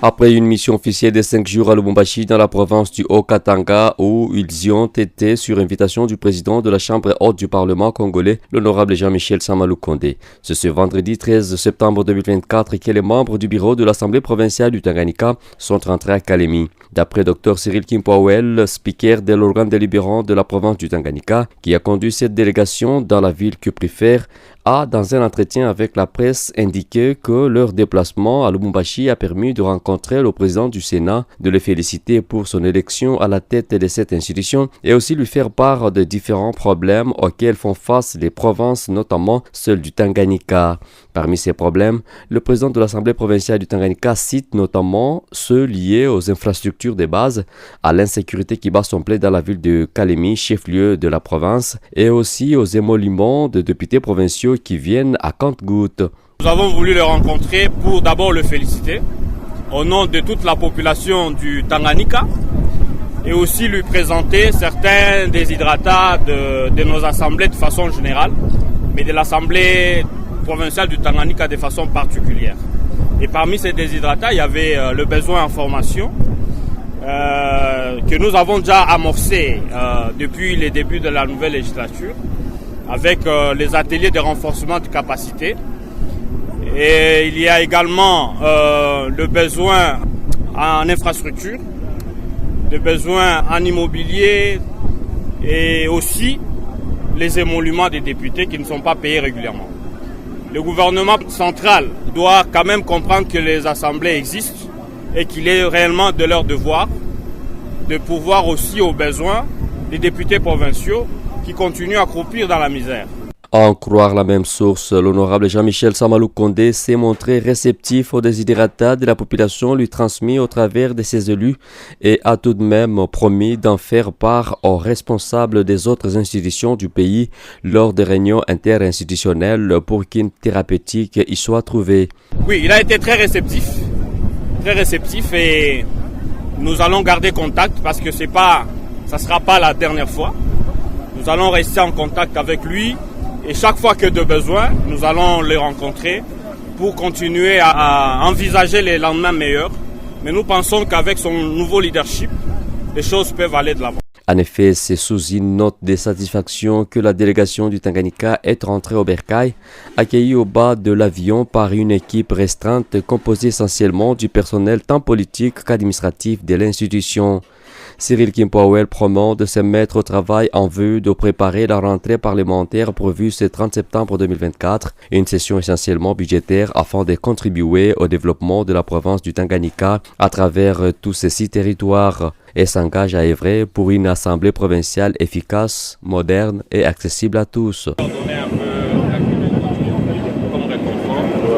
Après une mission officielle de 5 jours à Lubumbashi dans la province du Haut-Katanga où ils y ont été sur invitation du président de la Chambre haute du Parlement congolais, l'honorable Jean-Michel Sama Lukonde. C'est ce vendredi 13 septembre 2024 que les membres du bureau de l'Assemblée provinciale du Tanganyika sont rentrés à Kalemi. D'après Dr Cyril Kimpwawel, speaker de l'organe délibérant de la province du Tanganyika, qui a conduit cette délégation dans la ville que préfère, a, dans un entretien avec la presse, indiqué que leur déplacement à Lubumbashi a permis de rencontrer le président du Sénat, de le féliciter pour son élection à la tête de cette institution et aussi lui faire part de différents problèmes auxquels font face les provinces, notamment celles du Tanganyika. Parmi ces problèmes, le président de l'Assemblée provinciale du Tanganyika cite notamment ceux liés aux infrastructures de base, à l'insécurité qui bat son plein dans la ville de Kalemi, chef-lieu de la province, et aussi aux émoluments de députés provinciaux qui viennent à compte-gouttes. Nous avons voulu le rencontrer pour d'abord le féliciter au nom de toute la population du Tanganyika et aussi lui présenter certains déshydratats de nos assemblées de façon générale, mais de l'Assemblée provinciale du Tanganyika de façon particulière. Et parmi ces déshydratats, il y avait le besoin en formation que nous avons déjà amorcé depuis les débuts de la nouvelle législature avec les ateliers de renforcement de capacité. Et il y a également le besoin en infrastructure, le besoin en immobilier et aussi les émoluments des députés qui ne sont pas payés régulièrement. Le gouvernement central doit quand même comprendre que les assemblées existent et qu'il est réellement de leur devoir de pourvoir aussi aux besoins des députés provinciaux qui continuent à croupir dans la misère. À en croire la même source, l'honorable Jean-Michel Sama Lukonde s'est montré réceptif aux déshydratats de la population lui transmis au travers de ses élus et a tout de même promis d'en faire part aux responsables des autres institutions du pays lors des réunions interinstitutionnelles pour qu'une thérapeutique y soit trouvée. Oui, il a été très réceptif et nous allons garder contact parce que ça ne sera pas la dernière fois. Nous allons rester en contact avec lui. Et chaque fois que de besoin, nous allons les rencontrer pour continuer à envisager les lendemains meilleurs. Mais nous pensons qu'avec son nouveau leadership, les choses peuvent aller de l'avant. En effet, c'est sous une note de satisfaction que la délégation du Tanganyika est rentrée au Bercail, accueillie au bas de l'avion par une équipe restreinte composée essentiellement du personnel tant politique qu'administratif de l'institution. Cyril Kimpwawel promet de se mettre au travail en vue de préparer la rentrée parlementaire prévue ce 30 septembre 2024, une session essentiellement budgétaire afin de contribuer au développement de la province du Tanganyika à travers tous ces 6 territoires et s'engage à œuvrer pour une assemblée provinciale efficace, moderne et accessible à tous.